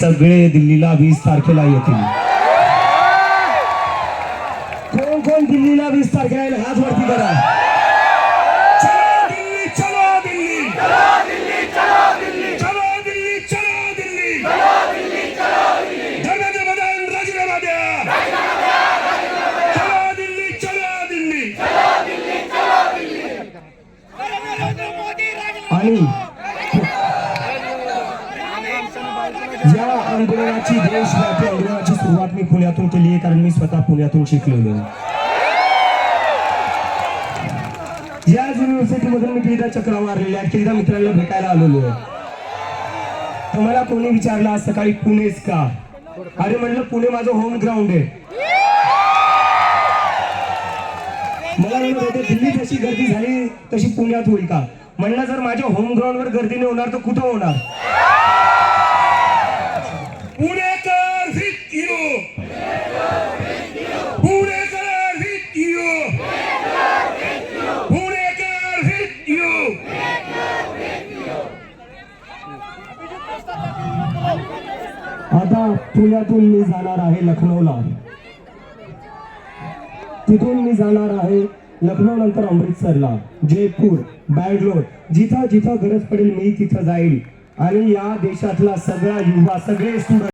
सगळे दिल्लीला 20 तारखेला येतील. कोण कोण दिल्लीला 20 तारखेला येईल हात वरती करा. चलो दिल्ली, चलो दिल्ली, चलो दिल्ली, चलो दिल्ली, चलो दिल्ली, चलो दिल्ली, चलो दिल्ली, चलो दिल्ली. धर्मेंद्र प्रधान राजीनामा द्या. चलो दिल्ली, चलो दिल्ली, चलो दिल्ली, चलो दिल्ली. आणि या आंदोलनाची देशव्यापी आंदोलनाची सुरुवात मी पुण्यातून केली आहे, कारण मी स्वतः पुण्यातून शिकलेलो. या युनिव्हर्सिटीमधून मी कितीदा चक्रा मारलेले आहेत, कितीदा मित्रांना भेटायला आलेलो आहे. तर मला कोणी विचारलं आज सकाळी पुणेच का? अरे म्हणलं पुणे माझं होम ग्राउंड आहे. मला म्हणत होते दिल्ली जशी गर्दी झाली तशी पुण्यात होईल का? म्हणलं जर माझ्या होम ग्राउंड वर गर्दी नाही होणार तर कुठं होणार? पुणेकर विथ यू, पुणेकर विथ यू, पुणेकर विथ यू. आता पुण्यातून मी जाणार आहे लखनौला, तिथून मी जाणार आहे लखनौ नंतर अमृतसरला, जयपूर, बँगलोर, जिथं जिथं गरज पडेल मी तिथं जाईल. आणि या देशातला सगळा युवा, सगळे स्टुडंट